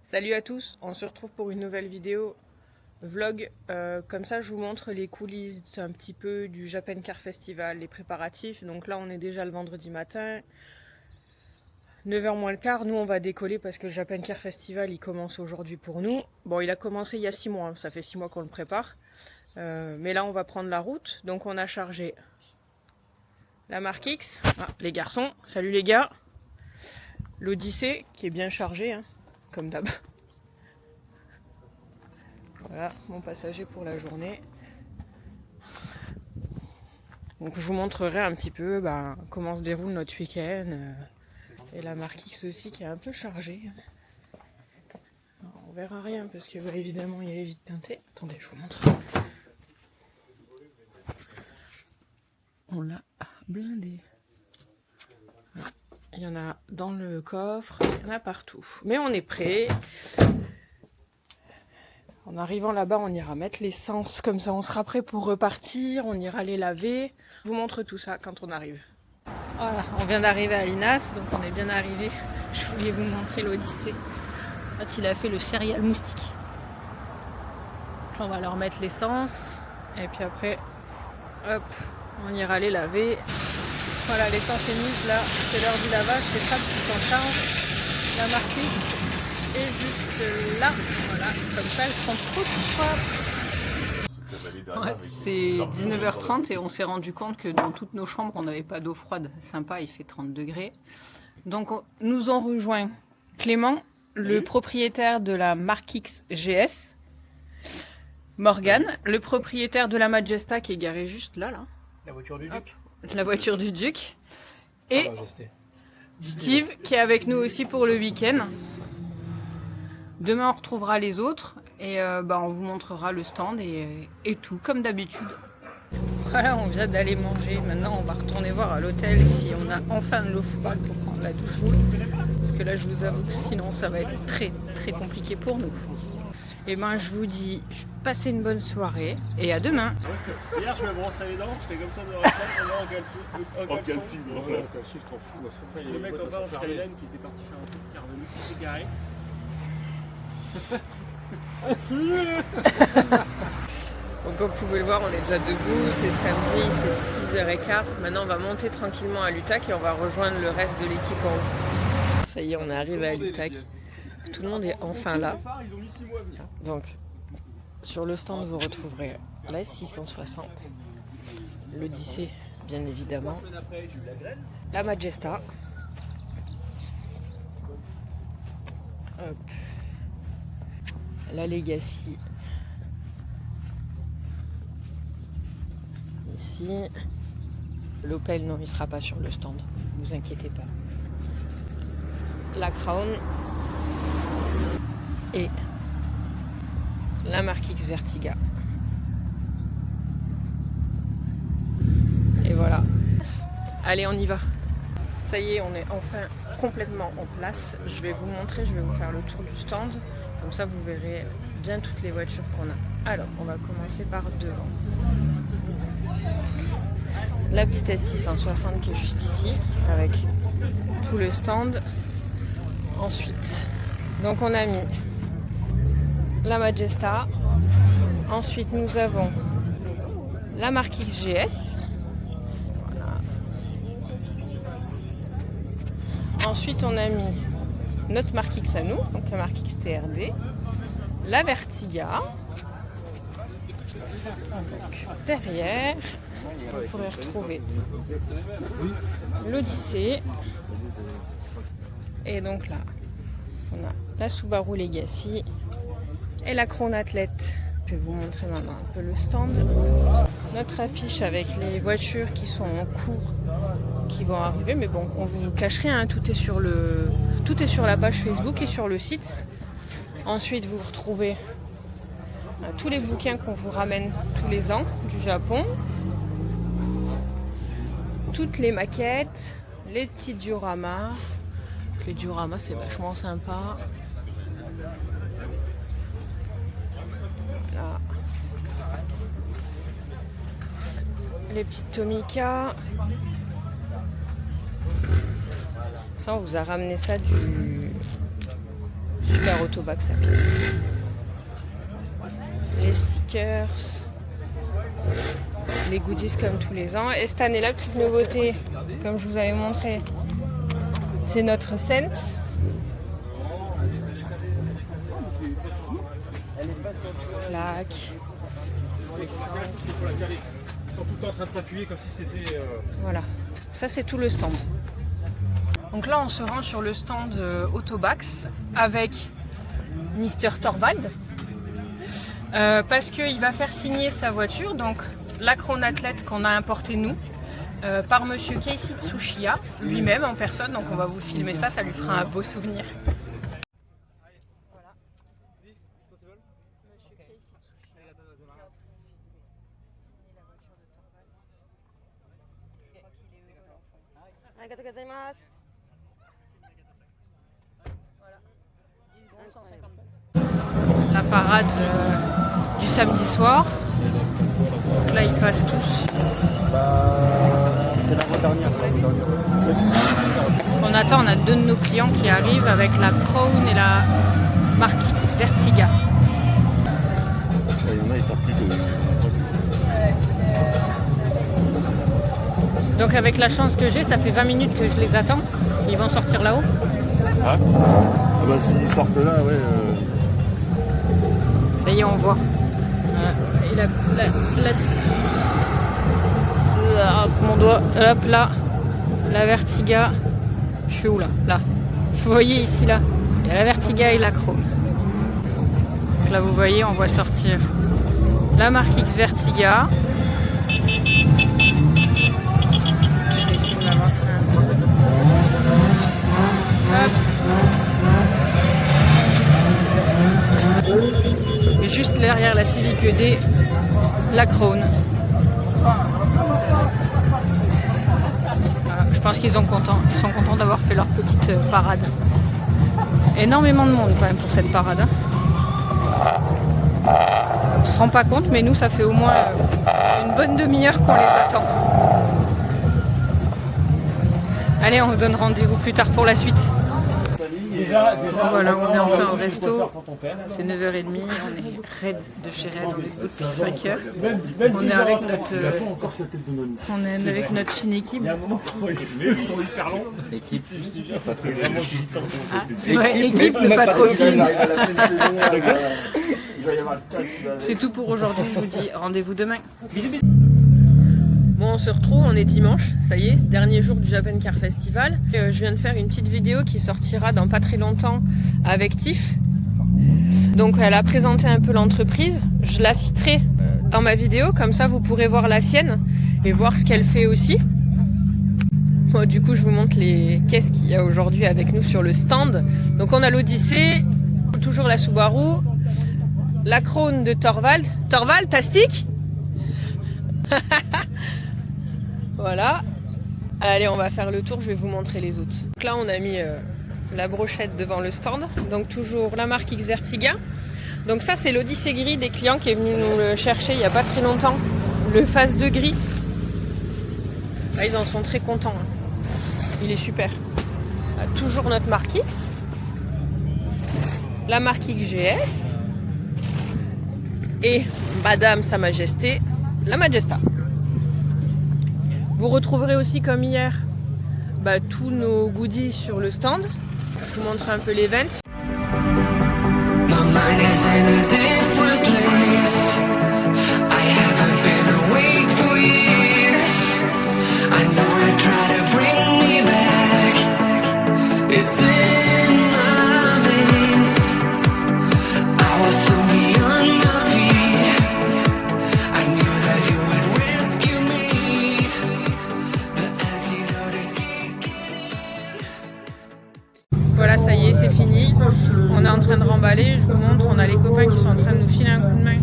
Salut à tous, on se retrouve pour une nouvelle vidéo vlog. Comme ça, je vous montre les coulisses un petit peu du Japan Car Festival, les préparatifs. Donc là, on est déjà le vendredi matin, 9h moins le quart. Nous, on va décoller parce que le Japan Car Festival, il commence aujourd'hui pour nous. Bon, il a commencé il y a 6 mois, hein. Ça fait 6 mois qu'on le prépare. Mais là, on va prendre la route. Donc, on a chargé la Mark X. Ah, les garçons, salut les gars. L'Odyssée, qui est bien chargée, hein, comme d'hab. Voilà, mon passager pour la journée. Donc je vous montrerai un petit peu comment se déroule notre week-end. Et la Mark X aussi qui est un peu chargée. Alors, on verra rien parce que évidemment il y a vite teinté. Attendez, je vous montre. On l'a blindé. Voilà. Il y en a dans le coffre, il y en a partout. Mais on est prêt. En arrivant là-bas, on ira mettre l'essence, comme ça on sera prêt pour repartir, on ira les laver. Je vous montre tout ça quand on arrive. Voilà, on vient d'arriver à Linas, donc on est bien arrivé. Je voulais vous montrer l'Odyssée. En fait, il a fait le céréal moustique. On va leur mettre l'essence, et puis après, hop, on ira les laver. Voilà, l'essence est mise là, c'est l'heure du lavage, c'est ça qui s'en charge. La Mark X est juste là, voilà, comme ça elles seront toutes propres. Ouais, c'est 19h30 et on s'est rendu compte que dans toutes nos chambres on n'avait pas d'eau froide. Sympa, il fait 30 degrés. Donc nous ont rejoint Clément, le propriétaire de la Mark X GS, Morgane, le propriétaire de la Majesta qui est garée juste là. La voiture du Duc. La voiture du Duc. Et Steve qui est avec nous aussi pour le week-end. Demain on retrouvera les autres et on vous montrera le stand et tout comme d'habitude. Voilà, on vient d'aller manger. Maintenant on va retourner voir à l'hôtel si on a enfin de l'eau froide pour prendre la douche. Parce que là je vous avoue que sinon ça va être très très compliqué pour nous. Et je vous dis, passez une bonne soirée et à demain. Hier je me brossais les dents, je fais comme ça de la en calcine. Le mec en bas en Skyline qui était parti faire un tour qui est revenu, qui s'est garé. Donc comme vous pouvez le voir, on est déjà debout, c'est samedi, c'est 6h15. Maintenant on va monter tranquillement à l'Utac et on va rejoindre le reste de l'équipe en haut. Ça y est, on est arrivé à l'Utac. Tout le monde est enfin là. Donc sur le stand vous retrouverez la 660, l'Odyssée bien évidemment, la Majesta, hop, la Legacy ici, l'Opel non il sera pas sur le stand, ne vous inquiétez pas, la Crown et la Mark X Vertiga. Et voilà. Allez, on y va. Ça y est, on est enfin complètement en place. Je vais vous montrer, je vais vous faire le tour du stand. Comme ça, vous verrez bien toutes les voitures qu'on a. Alors, on va commencer par devant. La petite S660 qui est juste ici, avec tout le stand. Ensuite, donc on a mis la Majesta. Ensuite, nous avons la Mark X GS. Voilà. Ensuite, on a mis notre Mark X à nous, donc la Mark X TRD, la Vertiga. Donc, derrière, vous pourrez retrouver l'Odyssée. Et donc là, on a la Subaru Legacy et la Crown Athlète. Je vais vous montrer maintenant un peu le stand. Notre affiche avec les voitures qui sont en cours, qui vont arriver. Mais bon, on vous cache rien, hein, tout est sur la page Facebook et sur le site. Ensuite, vous retrouvez tous les bouquins qu'on vous ramène tous les ans du Japon. Toutes les maquettes, les petits dioramas. Les dioramas, c'est vachement sympa. Voilà. Les petites Tomica. Ça, on vous a ramené ça Super Autobax à pied. Les stickers, les goodies comme tous les ans. Et cette année, la petite nouveauté, comme je vous avais montré, c'est notre scent. Plaque. Ils sont tout le temps en train de s'appuyer comme si c'était... Voilà, ça c'est tout le stand. Donc là on se rend sur le stand Autobax avec Mr Torvald parce qu'il va faire signer sa voiture, donc l'Acron Athlète qu'on a importé nous par monsieur Casey Tsuchiya lui-même en personne, donc on va vous filmer ça, ça lui fera un beau souvenir. Voilà. 10 secondes, 150 balles. La parade du samedi soir. Donc là, ils passent tous. C'est l'avant-dernière. On attend, on a deux de nos clients qui arrivent avec la Crown et la Mark X Vertiga. Il y en a, ils sortent plus tôt. Donc avec la chance que j'ai, ça fait 20 minutes que je les attends. Ils vont sortir là-haut. Ah bah s'ils sortent là, ouais. Ça y est, on voit. Et mon doigt, hop là, la Vertiga. Je suis où là? Là. Vous voyez ici là. Il y a la Vertiga et la Chrome. Donc là vous voyez, on voit sortir la Mark X Vertiga. Et juste derrière la Civic ED, la Crown. Je pense qu'ils sont contents d'avoir fait leur petite parade. Énormément de monde quand même pour cette parade. On se rend pas compte, mais nous ça fait au moins une bonne demi-heure qu'on les attend. Allez, on se donne rendez-vous plus tard pour la suite. Déjà, voilà, on est enfin au resto. C'est 9h30, on est raide de chez raide, on est debout depuis 5h. On est avec notre fine équipe. Il y a un moment où ils sont hyper longs. Équipe. Ça fait vraiment du temps. Ouais, équipe, mais pas trop fine. C'est tout pour aujourd'hui, je vous dis rendez-vous demain. Bisous, bisous. Bon, on se retrouve, on est dimanche, ça y est, dernier jour du Japan Car Festival. Je viens de faire une petite vidéo qui sortira dans pas très longtemps avec Tiff. Donc elle a présenté un peu l'entreprise, je la citerai dans ma vidéo, comme ça vous pourrez voir la sienne et voir ce qu'elle fait aussi. Bon, du coup je vous montre les caisses qu'il y a aujourd'hui avec nous sur le stand. Donc on a l'Odyssée, toujours la Subaru, la Crown de Torvald. Torvald, t'as stick? Voilà. Allez, on va faire le tour, je vais vous montrer les autres. Donc là, on a mis la brochette devant le stand. Donc toujours la marque X Vertiga. Donc ça, c'est l'Odyssée gris des clients qui est venu nous le chercher il n'y a pas très longtemps. Le phase de gris. Là, ils en sont très contents. Il est super. Toujours notre marque X. La marque XGS. Et Madame Sa Majesté, la Majesta. Vous retrouverez aussi comme hier tous nos goodies sur le stand. Je vous montre un peu l'event. Voilà, ça y est, c'est fini. On est en train de remballer. Je vous montre, on a les copains qui sont en train de nous filer un coup de main.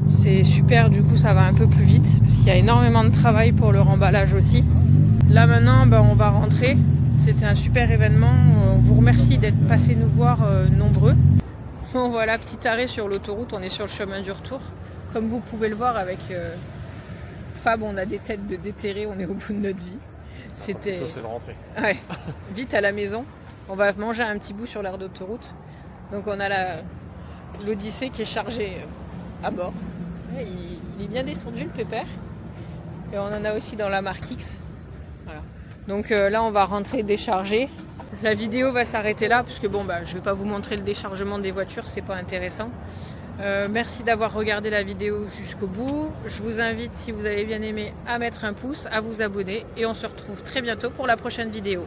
C'est super, du coup ça va un peu plus vite parce qu'il y a énormément de travail pour le remballage aussi. Là maintenant, on va rentrer. C'était un super événement. On vous remercie d'être passés nous voir nombreux. Bon voilà, petit arrêt sur l'autoroute. On est sur le chemin du retour. Comme vous pouvez le voir avec Fab, on a des têtes de déterrés. On est au bout de notre vie. C'était... Ça, c'est de rentrer. Ouais, vite à la maison. On va manger un petit bout sur l'aire d'autoroute. Donc on a l'Odyssée qui est chargée à bord. Il est bien descendu le pépère. Et on en a aussi dans la marque X. Voilà. Donc là on va rentrer décharger. La vidéo va s'arrêter là parce que bon je vais pas vous montrer le déchargement des voitures, c'est pas intéressant. Merci d'avoir regardé la vidéo jusqu'au bout. Je vous invite, si vous avez bien aimé, à mettre un pouce, à vous abonner et on se retrouve très bientôt pour la prochaine vidéo.